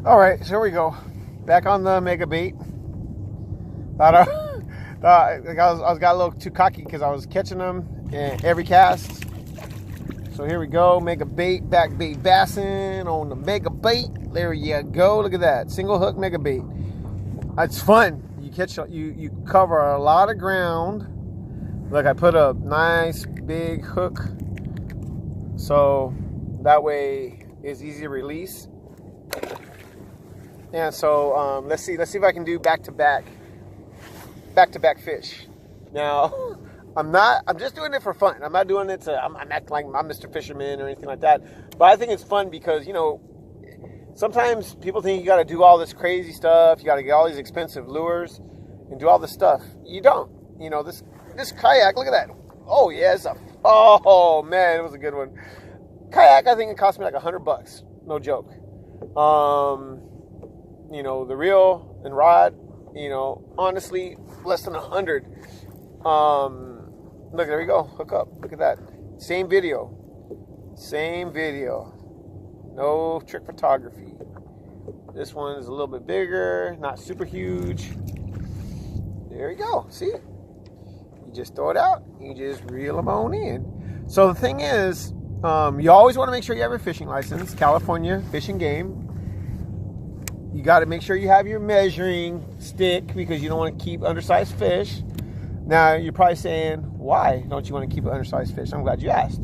All right, so here we go. Back on the mega bait. I got a little too cocky because I was catching them in every cast. So here we go, mega bait, back bait bassing on the mega bait. There you go. Look at that, single hook mega bait. It's fun. You catch, you cover a lot of ground. Look, I put a nice big hook, so that way it's easy to release. And so let's see if I can do back-to-back fish. Now, I'm just doing it for fun. I'm not doing it to, I'm acting like I'm Mr. Fisherman or anything like that. But I think it's fun because, you know, sometimes people think you got to do all this crazy stuff. You got to get all these expensive lures and do all this stuff. You don't. You know, this kayak, look at that. Oh, yeah, oh, man, it was a good one. Kayak, I think it cost me like $100. No joke. You know, the reel and rod, you know, honestly, less than 100. Look, there we go. Hook up. Look at that. Same video. No trick photography. This one is a little bit bigger, not super huge. There you go. See? You just throw it out. You just reel them on in. So the thing is, you always want to make sure you have your fishing license, California Fish and Game. You got to make sure you have your measuring stick because you don't want to keep undersized fish. Now, you're probably saying, why don't you want to keep an undersized fish? I'm glad you asked.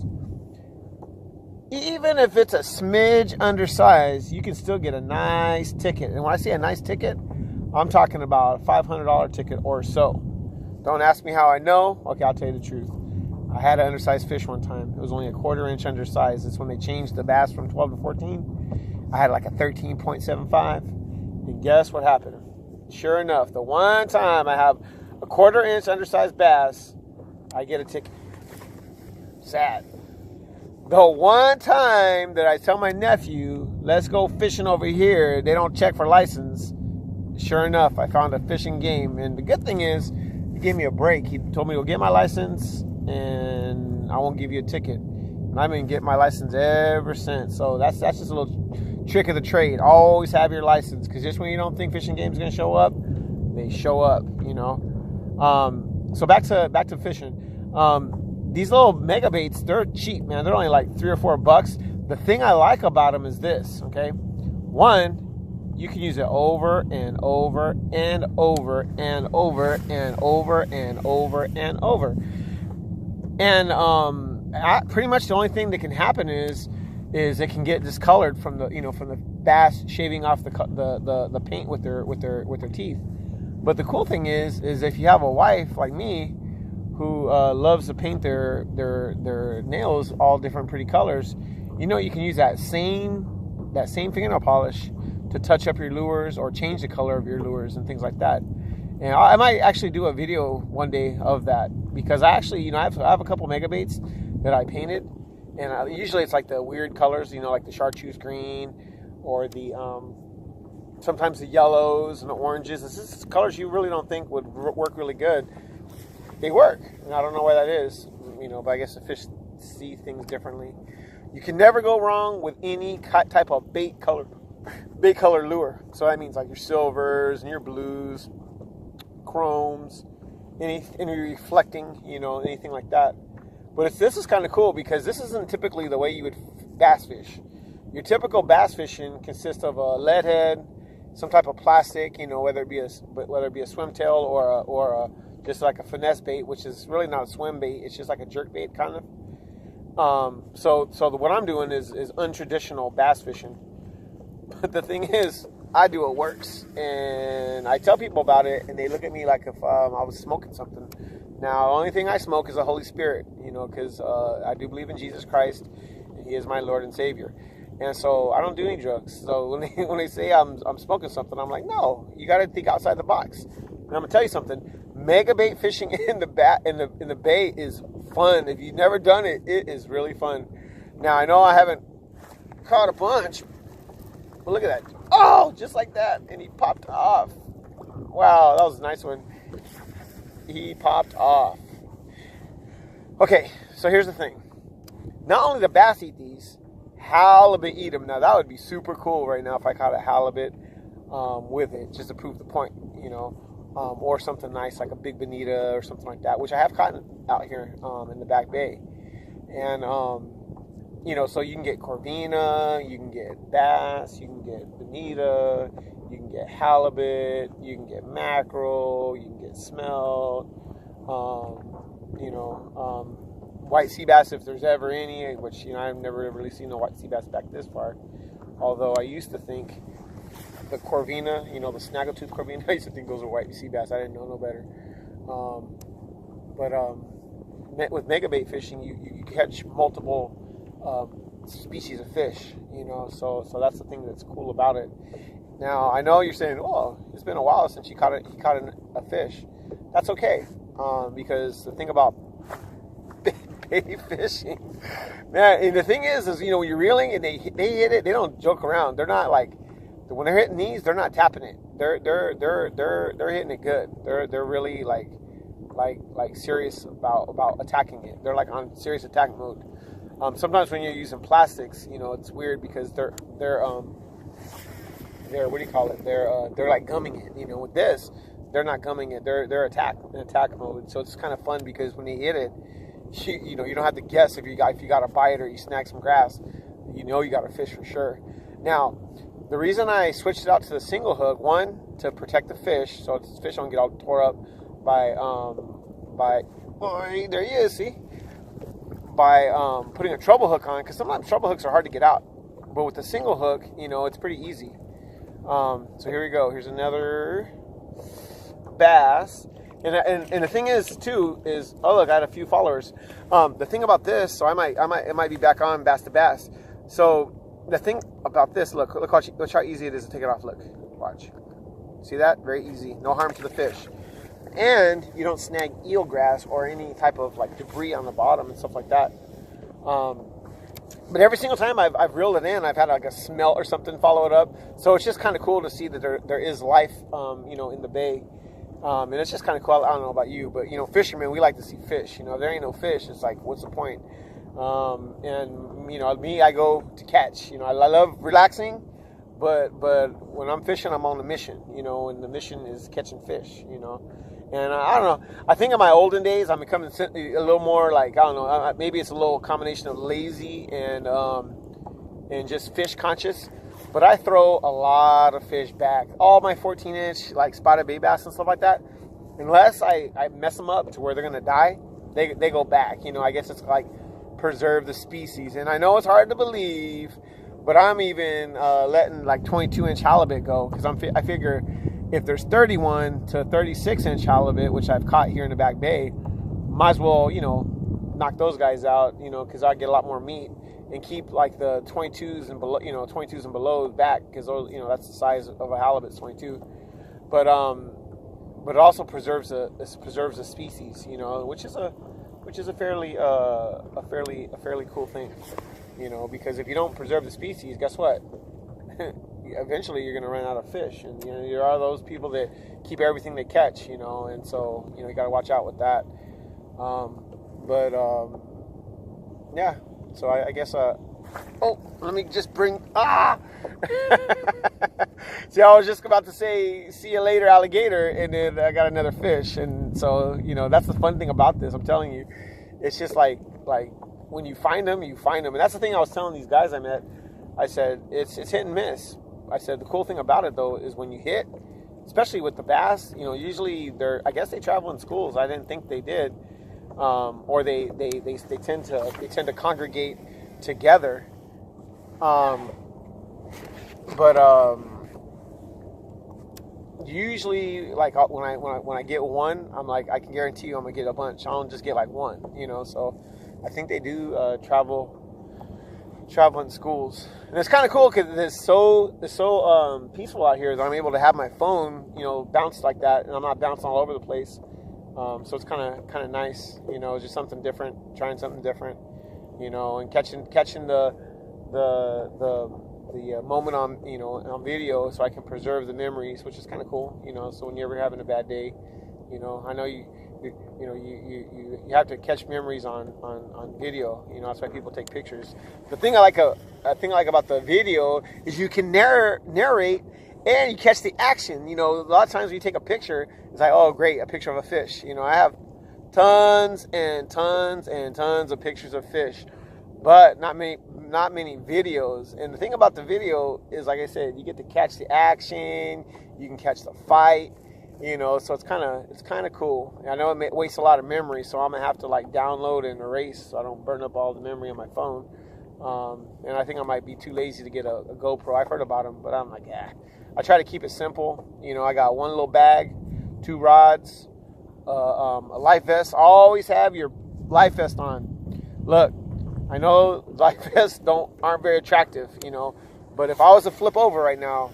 Even if it's a smidge undersized, you can still get a nice ticket. And when I say a nice ticket, I'm talking about a $500 ticket or so. Don't ask me how I know. Okay, I'll tell you the truth. I had an undersized fish one time. It was only a 1/4 inch undersized. It's when they changed the bass from 12 to 14. I had like a 13.75. And guess what happened? Sure enough, the one time I have a 1/4 inch undersized bass, I get a ticket. Sad. The one time that I tell my nephew, let's go fishing over here, they don't check for license. Sure enough, I found a fishing game. And the good thing is, he gave me a break. He told me to go get my license and I won't give you a ticket. And I've been getting my license ever since. So that's just a little trick of the trade. Always have your license, because just when you don't think Fishing Game is going to show up, they show up, you know. So back to fishing. These little mega baits, they're cheap, man. They're only like $3 or $4. The thing I like about them is this, okay? One, you can use it over and over and over and over and over and over and over. And pretty much the only thing that can happen is it can get discolored from the bass shaving off the paint with their teeth. But the cool thing is if you have a wife like me who loves to paint their nails all different pretty colors, you know, you can use that same fingernail polish to touch up your lures or change the color of your lures and things like that. And I might actually do a video one day of that, because I actually, you know, I have a couple mega baits that I painted. And usually it's like the weird colors, you know, like the chartreuse green or the sometimes the yellows and the oranges. This is colors you really don't think would work really good. They work, and I don't know why that is, you know, but I guess the fish see things differently. You can never go wrong with any type of bait color lure. So that means like your silvers and your blues, chromes, any reflecting, you know, anything like that. But this is kind of cool because this isn't typically the way you would bass fish. Your typical bass fishing consists of a lead head, some type of plastic, you know, whether it be a swim tail or just like a finesse bait, which is really not a swim bait. It's just like a jerk bait kind of. So what I'm doing is untraditional bass fishing. But the thing is, I do what works, and I tell people about it, and they look at me like if I was smoking something. Now, the only thing I smoke is the Holy Spirit, you know, because I do believe in Jesus Christ, and He is my Lord and Savior. And so I don't do any drugs. So when they say I'm smoking something, I'm like, no, you got to think outside the box. And I'm gonna tell you something: mega bait fishing in the bay is fun. If you've never done it, it is really fun. Now I know I haven't caught a bunch, but look at that! Oh, just like that, and he popped off. Wow, that was a nice one. He popped off. Okay, so here's the thing. Not only do bass eat these, halibut eat them. Now that would be super cool right now if I caught a halibut with it, just to prove the point, or something nice like a big bonita or something like that, which I have caught out here in the Back Bay. And so you can get corvina, you can get bass, you can get bonita, you can get halibut, you can get mackerel, you can get smelt, white sea bass if there's ever any, which I've never really seen a white sea bass back this far. Although I used to think the corvina, the snaggletooth corvina, I used to think those were white sea bass. I didn't know no better. With megabait fishing, you catch multiple species of fish, so that's the thing that's cool about it. Now I know you're saying, "Oh, it's been a while since he caught a fish." That's okay, because the thing about bait fishing, man, and the thing is when you're reeling and they hit it, they don't joke around. They're not like, when they're hitting these, they're not tapping it. They're hitting it good. They're really like serious about attacking it. They're like on serious attack mode. Sometimes when you're using plastics, it's weird because they're what do you call it? They're like gumming it. With this, they're not gumming it. They're attack mode. So it's kind of fun because when they hit it, you don't have to guess if you got a bite or you snag some grass. You got a fish for sure. Now, the reason I switched it out to the single hook, one, to protect the fish, so the fish don't get all tore up by there he is, see? By putting a treble hook on, because sometimes treble hooks are hard to get out. But with the single hook, it's pretty easy. So here we go. Here's another bass. And the thing is too is, oh look, I had a few followers. The thing about this, so it might be back on Bass to Bass. So the thing about this, look how easy it is to take it off. Look, watch. See that? Very easy. No harm to the fish. And you don't snag eelgrass or any type of like debris on the bottom and stuff like that. But every single time I've reeled it in, I've had like a smelt or something follow it up. So it's just kind of cool to see that there is life, in the bay. And it's just kind of cool. I don't know about you, but fishermen, we like to see fish. If there ain't no fish, it's like, what's the point? Me, I go to catch. I love relaxing, but when I'm fishing, I'm on a mission. And the mission is catching fish. And I don't know. I think in my olden days, I'm becoming a little more like, I don't know. Maybe it's a little combination of lazy and just fish conscious. But I throw a lot of fish back. All my 14-inch like spotted bay bass and stuff like that. Unless I mess them up to where they're gonna die, they go back. I guess it's like preserve the species. And I know it's hard to believe, but I'm even letting like 22-inch halibut go because I figure if there's 31 to 36-inch halibut, which I've caught here in the Back Bay, might as well knock those guys out. Because I get a lot more meat. And keep like the 22s and below, 22s and below back because those, that's the size of a halibut, 22. But it also preserves the species, which is a fairly cool thing, because if you don't preserve the species, guess what? Eventually you're going to run out of fish, and there are those people that keep everything they catch, and so you got to watch out with that. Yeah. So I guess, let me just bring, See, I was just about to say, see you later, alligator, and then I got another fish. And so, that's the fun thing about this. I'm telling you, it's just like when you find them, you find them. And that's the thing I was telling these guys I met. I said, it's hit and miss. I said, the cool thing about it, though, is when you hit, especially with the bass, usually I guess they travel in schools. I didn't think they did. Or they tend to congregate together. Usually, like when I get one, I'm like, I can guarantee you I'm gonna get a bunch. I don't just get like one, So I think they do travel in schools, and it's kind of cool because it's so peaceful out here that I'm able to have my phone, bounce like that, and I'm not bouncing all over the place. So it's kind of nice, just something different, trying something different, and catching the moment on on video, so I can preserve the memories, which is kind of cool, So when you're ever having a bad day, I know you have to catch memories on video. That's why people take pictures. The thing I like about the video is you can narrate and you catch the action. A lot of times when you take a picture, it's like, oh great, a picture of a fish. I have tons and tons and tons of pictures of fish, but not many videos. And the thing about the video is, like I said, you get to catch the action, you can catch the fight, so it's kind of cool. I know it wastes a lot of memory, so I'm gonna have to like download and erase so I don't burn up all the memory on my phone. And I think I might be too lazy to get a GoPro. I've heard about them, but I'm like, I try to keep it simple. I got one little bag, 2 rods, a life vest. Always have your life vest on. Look, I know life vests aren't very attractive, but if I was to flip over right now,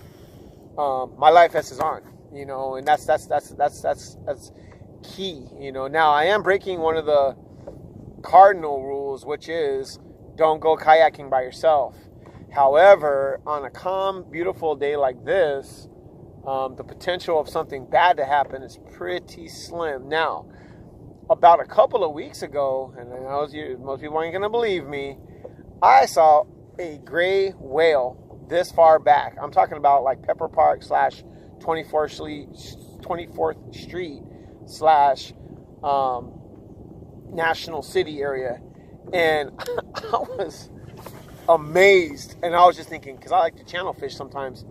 my life vest is on, and that's key, Now I am breaking one of the cardinal rules, which is don't go kayaking by yourself. However, on a calm, beautiful day like this, the potential of something bad to happen is pretty slim. Now, about a couple of weeks ago, and I know most people aren't going to believe me, I saw a gray whale this far back. I'm talking about like Pepper Park / 24th Street / National City area. And I was amazed. And I was just thinking, because I like to channel fish sometimes.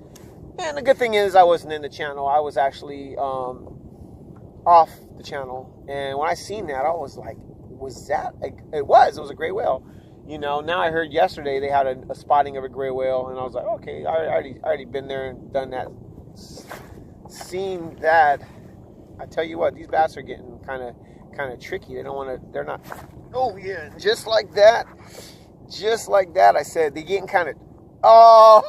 And the good thing is I wasn't in the channel. I was actually off the channel. And when I seen that, I was like, was that? It was a gray whale. Now I heard yesterday they had a spotting of a gray whale. And I was like, okay, I already been there and done that. Seen that. I tell you what, these bass are getting kind of tricky. They don't want to, they're not. Oh yeah, just like that. I said, they're getting kind of, oh,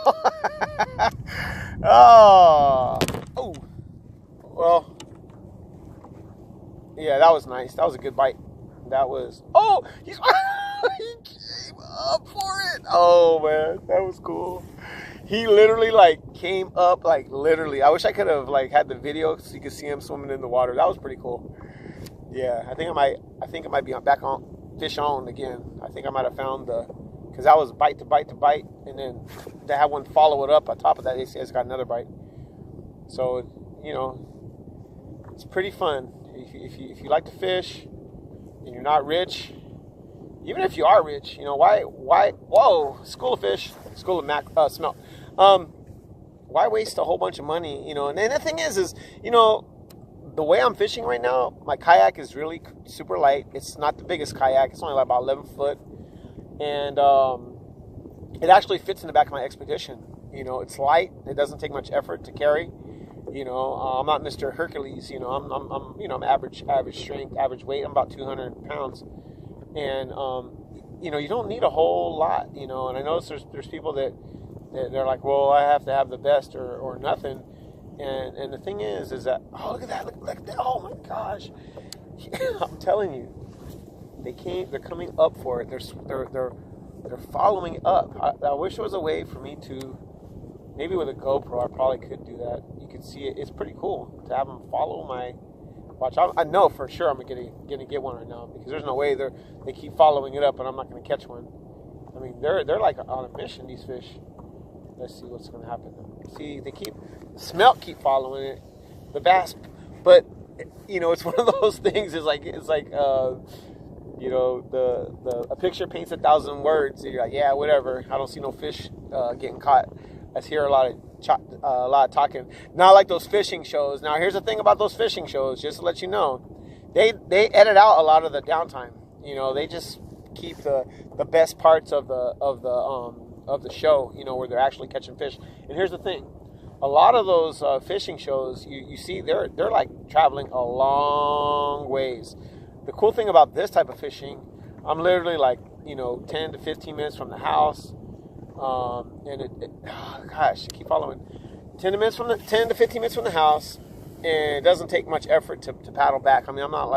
well, yeah, that was nice. That was a good bite. That was, he came up for it. Oh man, that was cool. He literally came up, literally. I wish I could have had the video so you could see him swimming in the water. That was pretty cool. Yeah, I think it might be back on fish on again. I think I might have found because that was bite to bite to bite, and then they had one follow it up on top of that. They say it's got another bite. So it's pretty fun if you like to fish and you're not rich. Even if you are rich, why? Whoa, school of fish, school of smelt. Why waste a whole bunch of money? And the thing is, the way I'm fishing right now, my kayak is really super light. It's not the biggest kayak. It's only about 11 foot. And it actually fits in the back of my Expedition. It's light. It doesn't take much effort to carry. I'm not Mr. Hercules. I'm average strength, average weight. I'm about 200 pounds. And, you don't need a whole lot, and I notice there's people that they're like, well, I have to have the best or nothing. And the thing is that, look at that, look at that, oh my gosh. I'm telling you, they're coming up for it. They're following up. I wish there was a way for me to, maybe with a GoPro, I probably could do that. You can see it. It's pretty cool to have them follow my watch. I know for sure I'm gonna get one right now, because there's no way they keep following it up and I'm not gonna catch one. I mean, they're like on a mission, these fish. Let's see what's gonna happen. See, smelt keep following it, the bass, but it's one of those things. It's like a picture paints 1,000 words. So you're like, yeah, whatever. I don't see no fish getting caught. I hear a lot of talking. Not like those fishing shows. Now, here's the thing about those fishing shows. Just to let you know, they edit out a lot of the downtime. They just keep the best parts of the show. Where they're actually catching fish. And here's the thing: a lot of those fishing shows, you see, they're like traveling a long ways. The cool thing about this type of fishing, I'm literally 10 to 15 minutes from the house. Gosh, I keep following. 10 to 15 minutes from the house, and it doesn't take much effort to paddle back. I mean, I'm not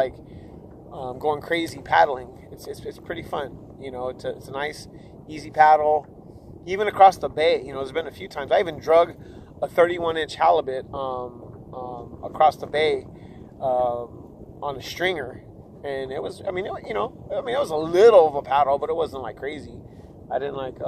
going crazy paddling. It's pretty fun. It's a nice, easy paddle, even across the bay. There's been a few times I even drug a 31-inch halibut across the bay. on a stringer, and it was, I mean, it was a little of a paddle, but it wasn't like crazy. I didn't like